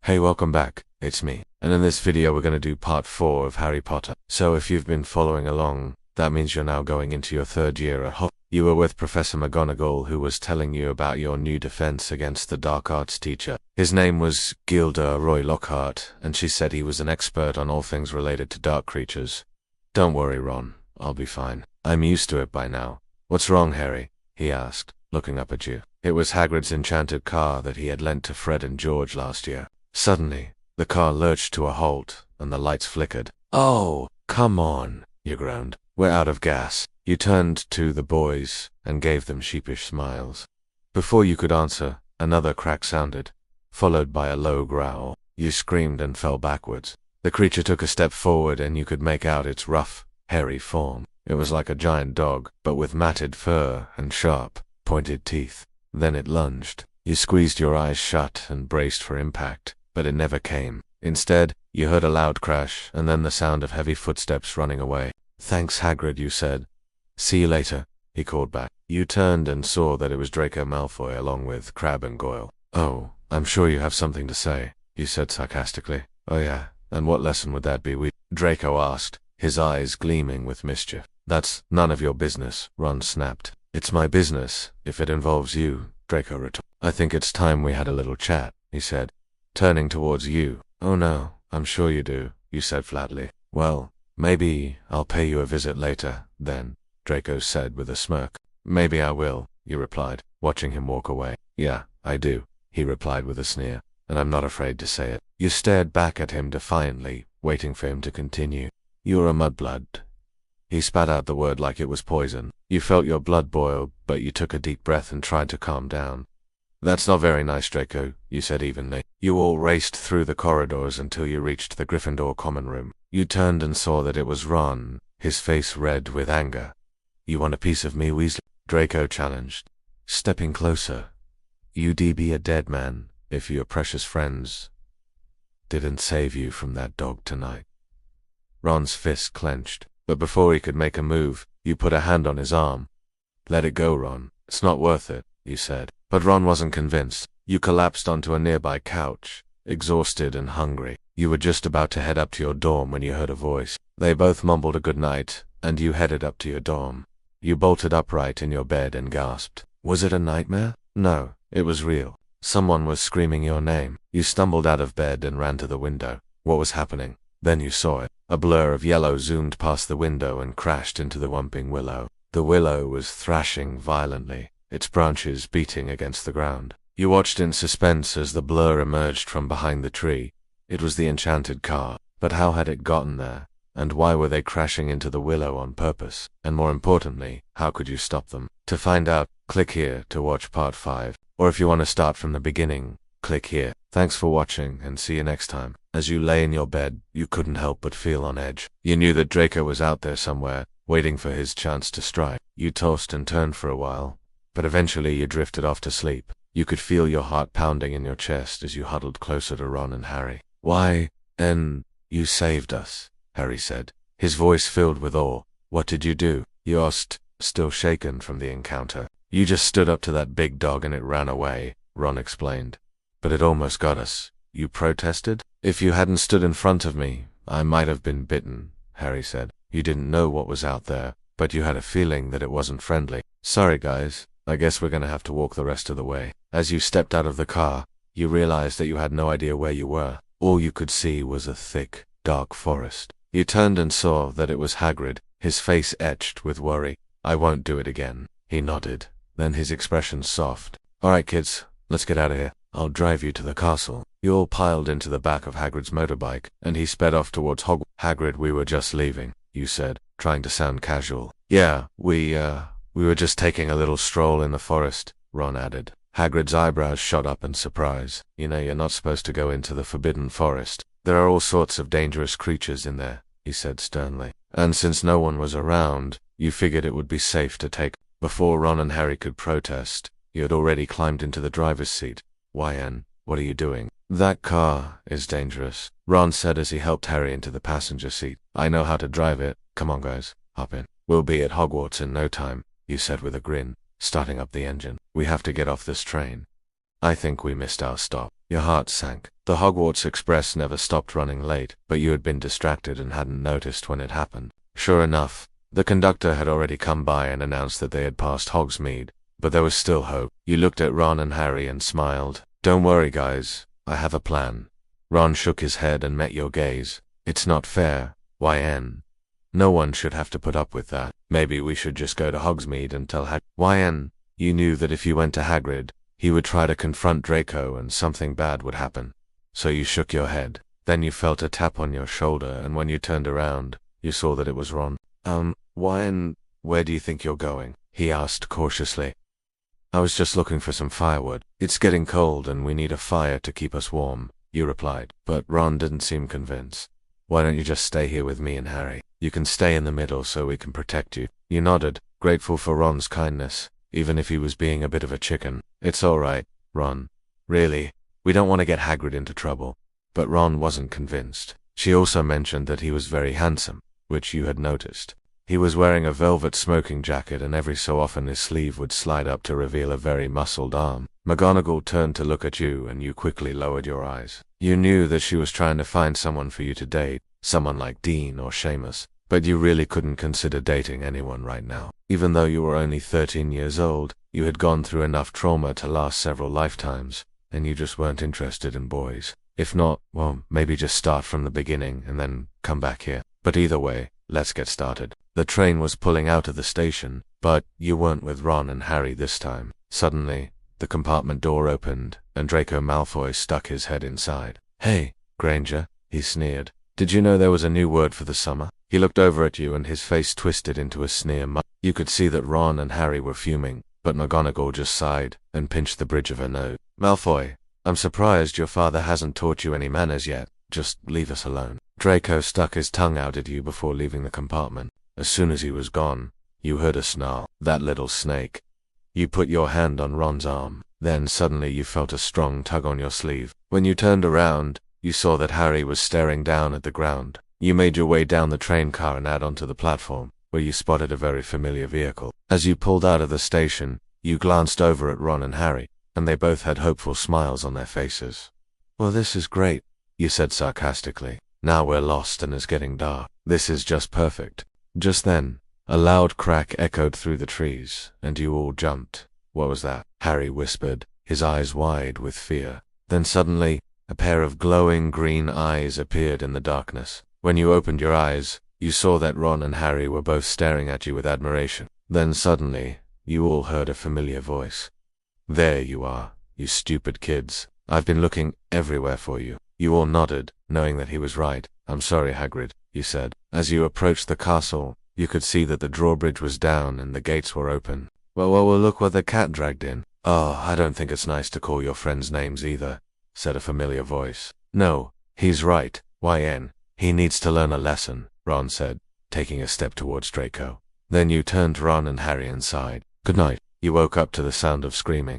Hey, welcome back. It's me. And in this video we're gonna do part 4 of Harry Potter. So if you've been following along, that means you're now going into your 3rd year at Hogwarts. You were with Professor McGonagall, who was telling you about your new defense against the dark arts teacher. His name was Gilderoy Roy Lockhart, and she said he was an expert on all things related to dark creatures. Don't worry, Ron. I'll be fine. I'm used to it by now. What's wrong, Harry? He asked, looking up at you. It was Hagrid's enchanted car that he had lent to Fred and George last year. Suddenly, the car lurched to a halt, and the lights flickered. Oh, come on, you groaned. We're out of gas. You turned to the boys and gave them sheepish smiles. Before you could answer, another crack sounded, followed by a low growl. You screamed and fell backwards. The creature took a step forward and you could make out its rough, hairy form. It was like a giant dog, but with matted fur and sharp, pointed teeth. Then it lunged. You squeezed your eyes shut and braced for impact, but it never came. Instead, you heard a loud crash and then the sound of heavy footsteps running away. Thanks, Hagrid, you said. See you later, he called back. You turned and saw that it was Draco Malfoy along with Crabbe and Goyle. Oh, I'm sure you have something to say, you said sarcastically. Oh yeah, and what lesson would that be? Draco asked, his eyes gleaming with mischief. That's none of your business, Ron snapped. It's my business, if it involves you, Draco retorted. I think it's time we had a little chat, he said, turning towards you. Oh no, I'm sure you do, you said flatly. Well, maybe I'll pay you a visit later, then, Draco said with a smirk. Maybe I will, you replied, watching him walk away. Yeah, I do, he replied with a sneer, and I'm not afraid to say it. You stared back at him defiantly, waiting for him to continue. You're a mudblood. He spat out the word like it was poison. You felt your blood boil, but you took a deep breath and tried to calm down. That's not very nice, Draco, you said evenly. You all raced through the corridors until you reached the Gryffindor common room. You turned and saw that it was Ron, his face red with anger. You want a piece of me, Weasley? Draco challenged, stepping closer. You'd be a dead man if your precious friends didn't save you from that dog tonight. Ron's fist clenched, but before he could make a move, you put a hand on his arm. Let it go, Ron. It's not worth it, you said. But Ron wasn't convinced. You collapsed onto a nearby couch, exhausted and hungry. You were just about to head up to your dorm when you heard a voice. They both mumbled a good night, and you headed up to your dorm. You bolted upright in your bed and gasped. Was it a nightmare? No, it was real. Someone was screaming your name. You stumbled out of bed and ran to the window. What was happening? Then you saw it. A blur of yellow zoomed past the window and crashed into the Whomping Willow. The willow was thrashing violently, its branches beating against the ground. You watched in suspense as the blur emerged from behind the tree. It was the enchanted car. But how had it gotten there? And why were they crashing into the willow on purpose? And more importantly, how could you stop them? To find out, click here to watch part 5. Or if you want to start from the beginning, click here. Thanks for watching and see you next time. As you lay in your bed, you couldn't help but feel on edge. You knew that Draco was out there somewhere, waiting for his chance to strike. You tossed and turned for a while, but eventually you drifted off to sleep. You could feel your heart pounding in your chest as you huddled closer to Ron and Harry. Why, then, you saved us, Harry said, his voice filled with awe. What did you do? You asked, still shaken from the encounter. You just stood up to that big dog and it ran away, Ron explained. But it almost got us. You protested? If you hadn't stood in front of me, I might have been bitten, Harry said. You didn't know what was out there, but you had a feeling that it wasn't friendly. Sorry, guys. I guess we're gonna have to walk the rest of the way. As you stepped out of the car, you realized that you had no idea where you were. All you could see was a thick, dark forest. You turned and saw that it was Hagrid, his face etched with worry. I won't do it again. He nodded, then his expression soft. All right, kids, let's get out of here. I'll drive you to the castle. You all piled into the back of Hagrid's motorbike, and he sped off towards Hogwarts. Hagrid, we were just leaving, you said, trying to sound casual. Yeah, we were just taking a little stroll in the forest, Ron added. Hagrid's eyebrows shot up in surprise. You know, you're not supposed to go into the Forbidden Forest. There are all sorts of dangerous creatures in there, he said sternly. And since no one was around, you figured it would be safe to take. Before Ron and Harry could protest, you had already climbed into the driver's seat. YN, what are you doing? That car is dangerous, Ron said as he helped Harry into the passenger seat. I know how to drive it. Come on, guys, hop in. We'll be at Hogwarts in no time, you said with a grin, starting up the engine. We have to get off this train. I think we missed our stop. Your heart sank. The Hogwarts Express never stopped running late, but you had been distracted and hadn't noticed when it happened. Sure enough, the conductor had already come by and announced that they had passed Hogsmeade, but there was still hope. You looked at Ron and Harry and smiled. Don't worry, guys. I have a plan. Ron shook his head and met your gaze. It's not fair, YN. No one should have to put up with that. Maybe we should just go to Hogsmeade and tell YN. You knew that if you went to Hagrid, he would try to confront Draco and something bad would happen. So you shook your head. Then you felt a tap on your shoulder, and when you turned around, you saw that it was Ron. YN, where do you think you're going? He asked cautiously. I was just looking for some firewood. It's getting cold and we need a fire to keep us warm, you replied. But Ron didn't seem convinced. Why don't you just stay here with me and Harry? You can stay in the middle so we can protect you. You nodded, grateful for Ron's kindness, even if he was being a bit of a chicken. It's all right, Ron. Really, we don't want to get Hagrid into trouble. But Ron wasn't convinced. She also mentioned that he was very handsome, which you had noticed. He was wearing a velvet smoking jacket, and every so often his sleeve would slide up to reveal a very muscled arm. McGonagall turned to look at you, and you quickly lowered your eyes. You knew that she was trying to find someone for you to date, someone like Dean or Seamus, but you really couldn't consider dating anyone right now. Even though you were only 13 years old, you had gone through enough trauma to last several lifetimes, and you just weren't interested in boys. If not, well, maybe just start from the beginning and then come back here. But either way, let's get started. The train was pulling out of the station, but you weren't with Ron and Harry this time. Suddenly, the compartment door opened, and Draco Malfoy stuck his head inside. Hey, Granger, he sneered. Did you know there was a new word for the summer? He looked over at you and his face twisted into a sneer. You could see that Ron and Harry were fuming, but McGonagall just sighed and pinched the bridge of her nose. Malfoy, I'm surprised your father hasn't taught you any manners yet. Just leave us alone. Draco stuck his tongue out at you before leaving the compartment. As soon as he was gone, you heard a snarl. That little snake. You put your hand on Ron's arm. Then suddenly you felt a strong tug on your sleeve. When you turned around, you saw that Harry was staring down at the ground. You made your way down the train car and out onto the platform, where you spotted a very familiar vehicle. As you pulled out of the station, you glanced over at Ron and Harry, and they both had hopeful smiles on their faces. Well, this is great, you said sarcastically. Now we're lost and it's getting dark. This is just perfect. Just then, a loud crack echoed through the trees, and you all jumped. What was that? Harry whispered, his eyes wide with fear. Then suddenly, a pair of glowing green eyes appeared in the darkness. When you opened your eyes, you saw that Ron and Harry were both staring at you with admiration. Then suddenly, you all heard a familiar voice. There you are, you stupid kids. I've been looking everywhere for you. You all nodded, knowing that he was right. I'm sorry, Hagrid, you said. As you approached the castle, you could see that the drawbridge was down and the gates were open. Well, look what the cat dragged in. Oh, I don't think it's nice to call your friends names either, said a familiar voice. No, he's right, YN. He needs to learn a lesson, Ron said, taking a step towards Draco. Then you turned to Ron and Harry and sighed. Good night. You woke up to the sound of screaming.